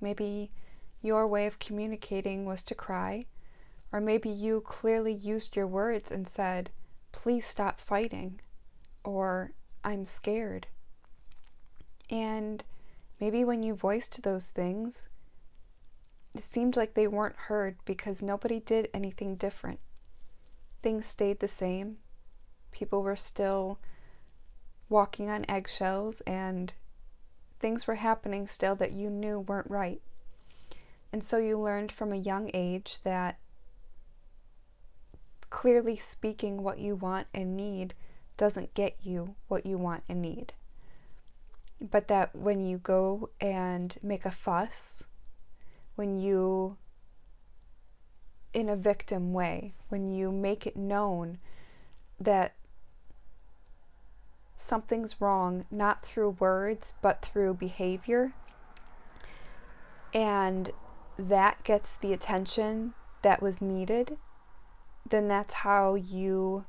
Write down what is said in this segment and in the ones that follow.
Maybe your way of communicating was to cry, or maybe you clearly used your words and said, "Please stop fighting," or "I'm scared." And maybe when you voiced those things, it seemed like they weren't heard because nobody did anything different. Things stayed the same. People were still walking on eggshells, and things were happening still that you knew weren't right. And so you learned from a young age that clearly speaking what you want and need doesn't get you what you want and need. But that when you go and make a fuss, when you, in a victim way, when you make it known that something's wrong, not through words, but through behavior, and that gets the attention that was needed, then that's how you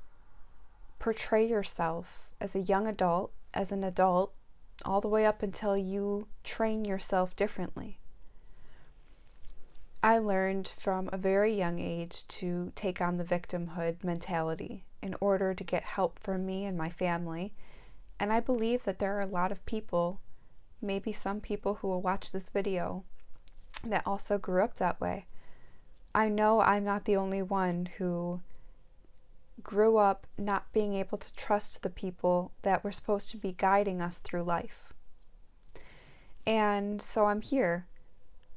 portray yourself as a young adult, as an adult, all the way up until you train yourself differently. I learned from a very young age to take on the victimhood mentality in order to get help for me and my family. And I believe that there are a lot of people, maybe some people who will watch this video, that also grew up that way. I know I'm not the only one who grew up not being able to trust the people that were supposed to be guiding us through life. And so I'm here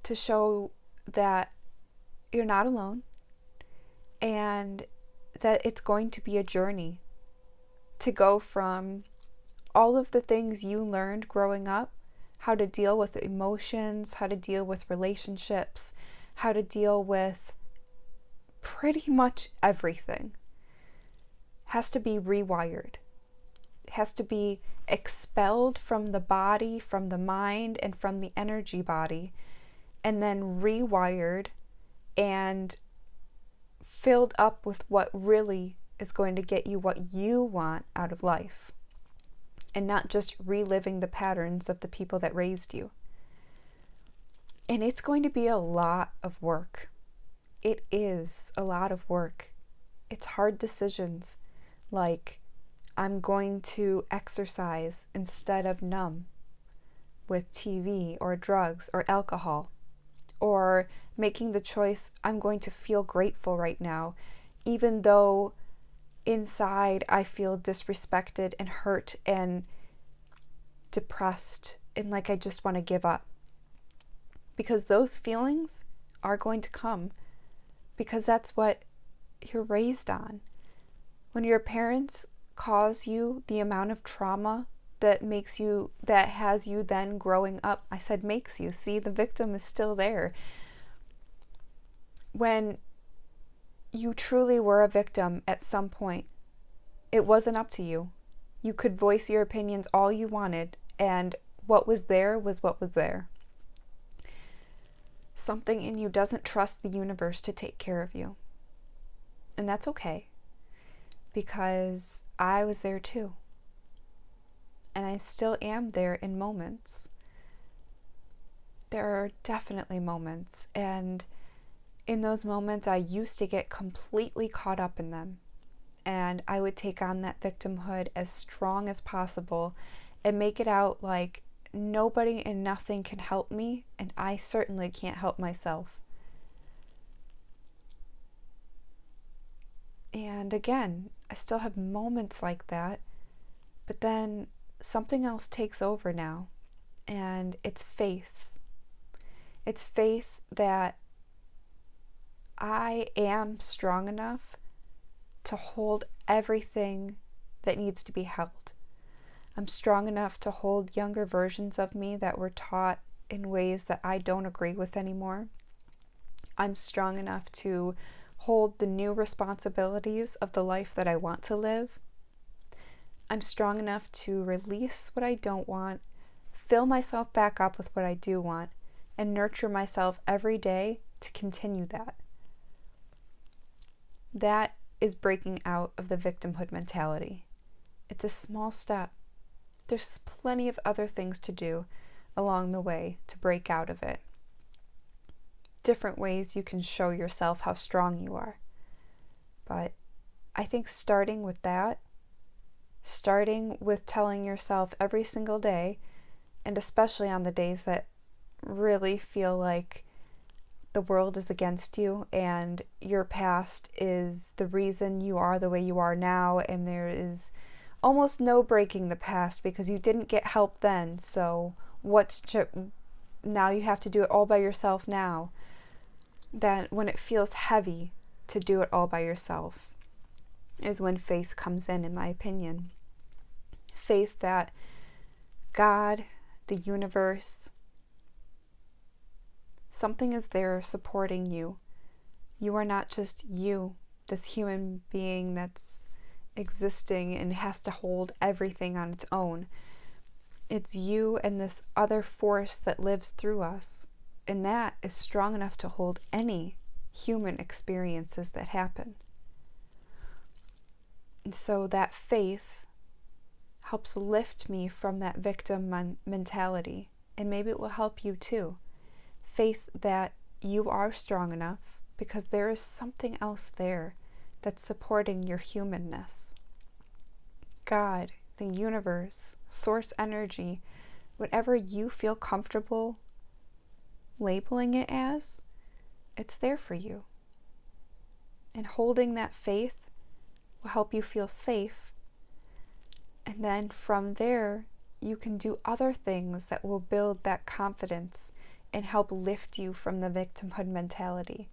to show that you're not alone, and that it's going to be a journey to go from all of the things you learned growing up, how to deal with emotions, how to deal with relationships, how to deal with pretty much everything, has to be rewired. It has to be expelled from the body, from the mind, and from the energy body, and then rewired and filled up with what really is going to get you what you want out of life, and not just reliving the patterns of the people that raised you. And it's going to be a lot of work. It is a lot of work. It's hard decisions, like I'm going to exercise instead of numb with TV or drugs or alcohol, or making the choice I'm going to feel grateful right now, even though inside I feel disrespected and hurt and depressed and like I just want to give up. Because those feelings are going to come, because that's what you're raised on. When your parents cause you the amount of trauma that has you then growing up, I said makes you, see, the victim is still there. When you truly were a victim at some point, it wasn't up to you. You could voice your opinions all you wanted, and what was there was what was there. Something in you doesn't trust the universe to take care of you. And that's okay, because I was there too. And I still am there in moments. There are definitely moments, and in those moments I used to get completely caught up in them, and I would take on that victimhood as strong as possible and make it out like nobody and nothing can help me, and I certainly can't help myself. And again, I still have moments like that, but then something else takes over now, and it's faith. It's faith that I am strong enough to hold everything that needs to be held. I'm strong enough to hold younger versions of me that were taught in ways that I don't agree with anymore. I'm strong enough to hold the new responsibilities of the life that I want to live. I'm strong enough to release what I don't want, fill myself back up with what I do want, and nurture myself every day to continue that. That is breaking out of the victimhood mentality. It's a small step. There's plenty of other things to do along the way to break out of it. different ways you can show yourself how strong you are. But I think starting with that, starting with telling yourself every single day, and especially on the days that really feel like the world is against you and your past is the reason you are the way you are now, and there is almost no breaking the past because you didn't get help then, so now you have to do it all by yourself now. That when it feels heavy to do it all by yourself is when faith comes in my opinion. Faith that God, the universe, something is there supporting you. You are not just you, this human being that's existing and has to hold everything on its own. It's you and this other force that lives through us, and that is strong enough to hold any human experiences that happen. And so that faith helps lift me from that victim mentality, and maybe it will help you too. Faith that you are strong enough because there is something else there that's supporting your humanness. God, the universe, source energy, whatever you feel comfortable labeling it as, it's there for you. And holding that faith will help you feel safe. And then from there, you can do other things that will build that confidence and help lift you from the victimhood mentality.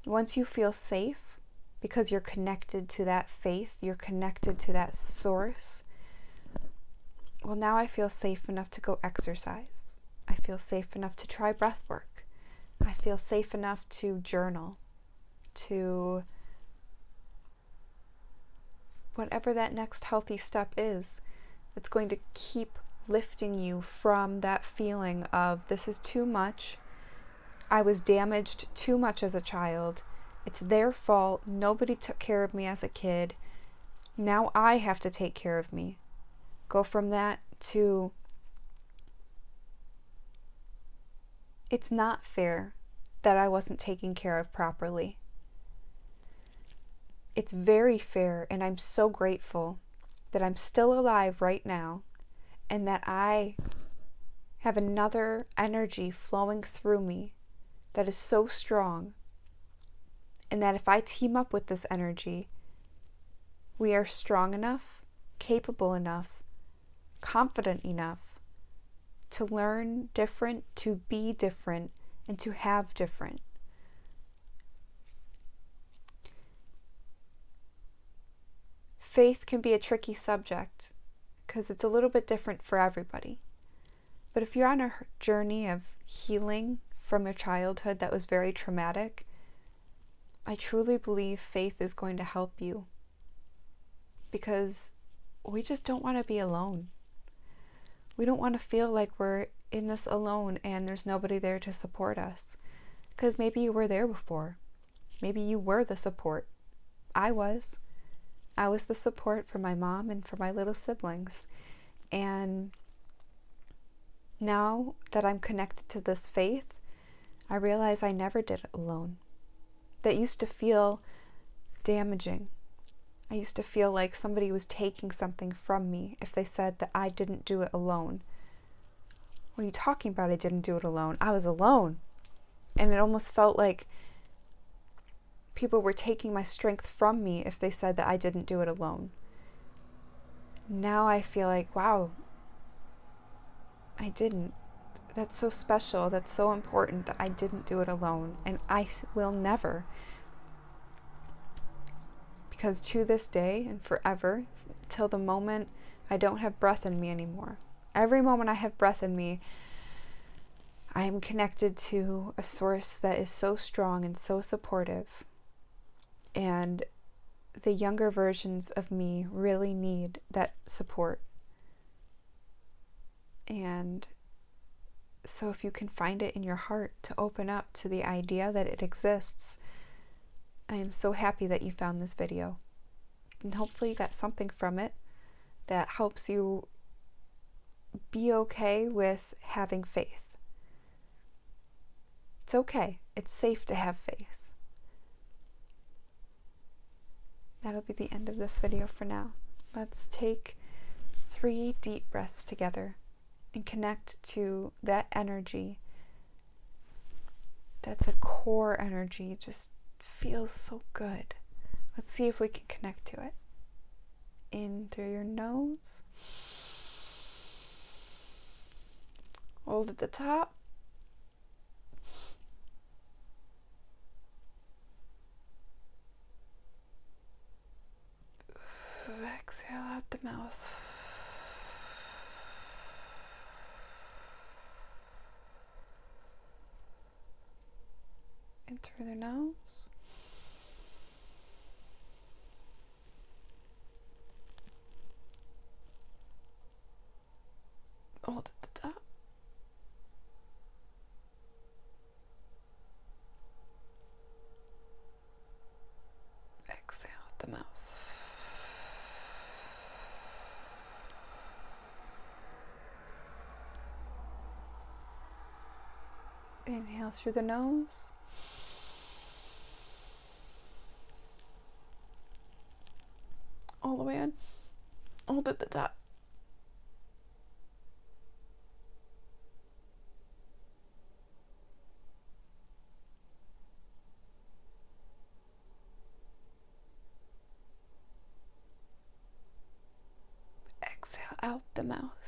Once you feel safe, because you're connected to that faith, you're connected to that source, well, now I feel safe enough to go exercise. I feel safe enough to try breath work. I feel safe enough to journal, to whatever that next healthy step is. It's going to keep lifting you from that feeling of this is too much. I was damaged too much as a child. It's their fault. Nobody took care of me as a kid. Now I have to take care of me. Go from that to it's not fair that I wasn't taken care of properly. It's very fair, and I'm so grateful that I'm still alive right now and that I have another energy flowing through me that is so strong, and that if I team up with this energy, we are strong enough, capable enough, confident enough to learn different, to be different, and to have different. Faith can be a tricky subject because it's a little bit different for everybody. But if you're on a journey of healing from your childhood that was very traumatic, I truly believe faith is going to help you, because we just don't want to be alone. We don't want to feel like we're in this alone and there's nobody there to support us, because maybe you were there before. Maybe you were the support. I was the support for my mom and for my little siblings. And now that I'm connected to this faith, I realize I never did it alone. That used to feel damaging. I used to feel like somebody was taking something from me if they said that I didn't do it alone. What are you talking about? I didn't do it alone. I was alone. And it almost felt like people were taking my strength from me if they said that I didn't do it alone. Now I feel like, wow, I didn't. That's so special. That's so important that I didn't do it alone. And I will never. Because to this day and forever, till the moment I don't have breath in me anymore, every moment I have breath in me, I am connected to a source that is so strong and so supportive. And the younger versions of me really need that support. And so if you can find it in your heart to open up to the idea that it exists, I am so happy that you found this video. And hopefully you got something from it that helps you be okay with having faith. It's okay. it's safe to have faith. That'll be the end of this video for now. Let's take 3 deep breaths together and connect to that energy. That's a core energy. It just feels so good. Let's see if we can connect to it. In through your nose. Hold at the top. Exhale out the mouth. In through the nose. Hold at the top. Exhale at the mouth. Inhale through the nose. All the way in. Hold at the top. Exhale out the mouth.